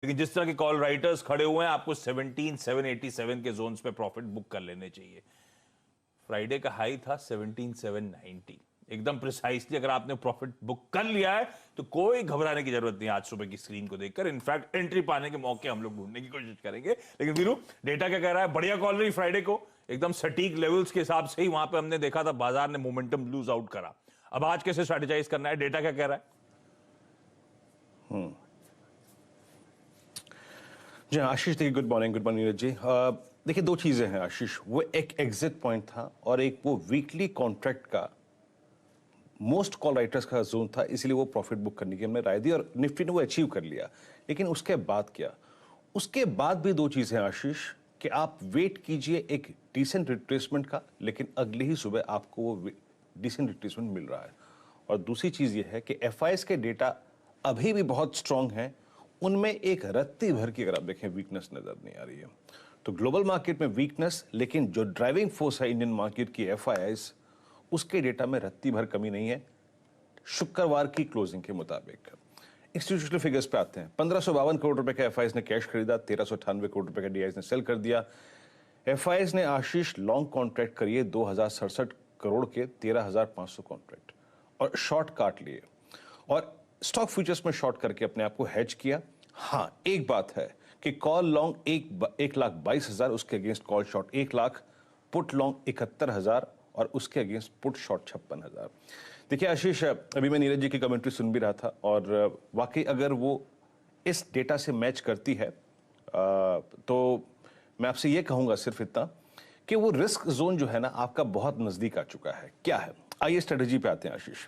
लेकिन जिस तरह के कॉल राइटर्स खड़े हुए हैं, आपको 17,787 के जोन्स पे प्रॉफिट बुक कर लेने चाहिए। फ्राइडे का हाई था 17,790, एकदम प्रिसाइसली अगर आपने प्रॉफिट बुक कर लिया है तो कोई घबराने की जरूरत नहीं आज सुबह की स्क्रीन को देखकर। इनफैक्ट एंट्री पाने के मौके हम लोग ढूंढने की कोशिश करेंगे। लेकिन वीरू, डेटा क्या कह रहा है? बढ़िया कॉल रही फ्राइडे को, एकदम सटीक लेवल्स के हिसाब से ही वहां पे हमने देखा था बाजार ने मोमेंटम लूज आउट करा। अब आज कैसे स्ट्रेटेजाइज करना है? डेटा क्या कह रहा है? जी आशीष, देखिए गुड मॉर्निंग नीरज जी। देखिए दो चीजें हैं आशीष, वो एक एग्जिट पॉइंट था और एक वो वीकली कॉन्ट्रैक्ट का मोस्ट कॉल राइटर्स का जोन था, इसीलिए वो प्रॉफिट बुक करने की हमने राय दी और निफ्टी ने वो अचीव कर लिया। लेकिन उसके बाद क्या? उसके बाद भी दो चीजें हैं आशीष कि आप वेट कीजिए एक डिसेंट रिट्रेसमेंट का, लेकिन अगली ही सुबह आपको वो डिसेंट रिट्रेसमेंट मिल रहा है। और दूसरी चीज ये है कि एफआईएस के डेटा अभी भी बहुत स्ट्रांग हैं, उनमें एक रत्ती भर की अगर आप देखें वीकनेस नजर नहीं आ रही है। तो ग्लोबल मार्केट में वीकनेस, लेकिन जो ड्राइविंग फोर्स है इंडियन मार्केट की एफआईआईस, उसके डेटा में रत्ती भर कमी नहीं है शुक्रवार की क्लोजिंग के मुताबिक। इंस्टीट्यूशनल फिगर्स पे आते हैं। 1552 करोड़ रुपए का एफआईआईस ने कैश खरीदा, 1398 करोड़ रुपए का डीआईएस ने सेल कर दिया। एफआईआईस ने आशीष लॉन्ग कॉन्ट्रैक्ट करिए 2067 करोड़ के 13,500 कॉन्ट्रैक्ट और शॉर्ट काट लिए और स्टॉक फ्यूचर्स में शॉर्ट करके अपने आप को हेज किया। हाँ, एक बात है कि कॉल लॉन्ग 1,22,000, उसके against call short 1 lakh, put long 71,000 और उसके अगेंस्ट पुट शॉर्ट 56,000। देखिए आशीष, अभी मैं नीरज जी की कमेंट्री सुन भी रहा था और वाकई अगर वो इस डेटा से मैच करती है तो मैं आपसे ये कहूंगा सिर्फ इतना कि वो रिस्क जोन जो है ना आपका बहुत नजदीक आ चुका है। क्या है? आइए स्ट्रेटेजी पे आते हैं आशीष।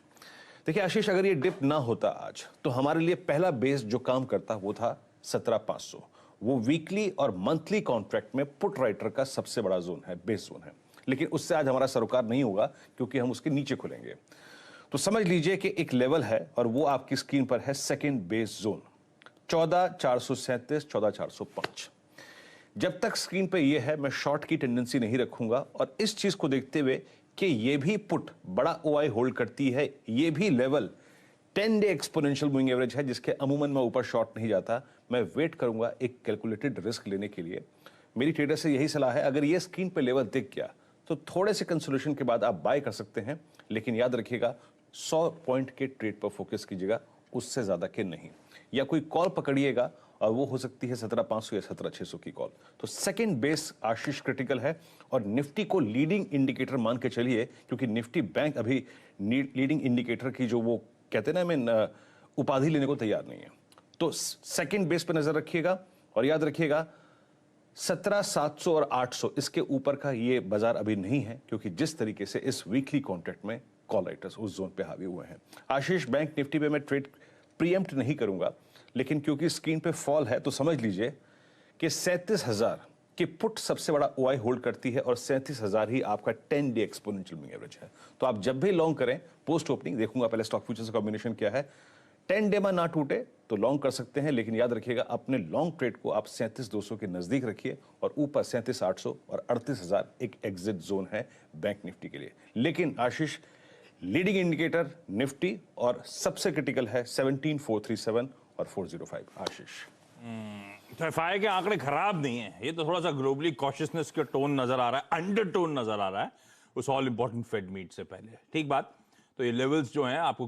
देखिए आशीष, अगर ये डिप ना होता आज तो हमारे लिए पहला बेस जो काम करता वो था 17,500। वो वीकली और मंथली कॉन्ट्रैक्ट में पुट राइटर का सबसे बड़ा जोन है, बेस जोन है। लेकिन उससे आज हमारा सरोकार नहीं होगा क्योंकि हम उसके नीचे खुलेंगे। तो समझ लीजिए कि एक लेवल है और वो आपकी स्क्रीन पर है सेकेंड बेस जोन 14,437, 14,405। जब तक स्क्रीन पे ये है मैं शॉर्ट की टेंडेंसी नहीं रखूंगा और इस चीज को देखते हुए कि ये भी पुट बड़ा ओआई होल्ड करती है, ये भी level 10 day exponential moving average है जिसके अमूमन मैं ऊपर शॉर्ट नहीं जाता। मैं वेट करूंगा एक कैलकुलेटेड रिस्क लेने के लिए। मेरी ट्रेडर से यही सलाह है, अगर ये स्क्रीन पे लेवल दिख गया तो थोड़े से कंसोलेशन के बाद आप बाय कर सकते हैं, लेकिन याद रखिएगा 100 पॉइंट के ट्रेड पर फोकस कीजिएगा, उससे ज्यादा के नहीं। या कोई कॉल पकड़िएगा और वो हो सकती है 17,500 या 17,600 की कॉल। तो सेकंड बेस आशीष क्रिटिकल है और निफ्टी को लीडिंग इंडिकेटर मान के चलिए, क्योंकि निफ्टी बैंक अभी लीडिंग इंडिकेटर की जो वो कहते हैं ना, मैं उपाधि लेने को तैयार नहीं है। तो सेकंड बेस पे नजर रखिएगा और याद रखिएगा 17,700 और 800 इसके ऊपर का ये बाजार अभी नहीं है, क्योंकि जिस तरीके से इस वीकली कॉन्ट्रैक्ट में कॉल राइटर्स उस जोन पे हावी हुए हैं। आशीष, बैंक निफ्टी पे मैं ट्रेड प्रीएम्प्ट नहीं करूंगा, लेकिन क्योंकि स्क्रीन पे फॉल है तो समझ लीजिए कि 37,000 की पुट सबसे बड़ा ओआई होल्ड करती है और 37,000 ही आपका 10 डे एक्सपोनेंशियल मूविंग एवरेज है। तो आप जब भी लॉन्ग करें, पोस्ट ओपनिंग देखूंगा पहले स्टॉक फ्यूचर्स का कॉम्बिनेशन क्या है, 10 डे में ना टूटे तो लॉन्ग कर सकते हैं, लेकिन याद रखिएगा अपने लॉन्ग ट्रेड को आप 37,200 के नजदीक रखिए और ऊपर 37,800 और 38,000 एक एग्जिट जोन है बैंक निफ्टी के लिए। लेकिन आशीष, लीडिंग इंडिकेटर निफ्टी और सबसे क्रिटिकल है 17,437 और 405। आशीष, तो एफआई के आंकड़े खराब नहीं है, ये तो थोड़ा सा ग्लोबली कॉशियसनेस का टोन नजर आ रहा है, अंडरटोन नजर आ रहा है उस ऑल इंपॉर्टेंट फेड मीट से पहले। ठीक बात। तो ये लेवल्स जो हैं आपको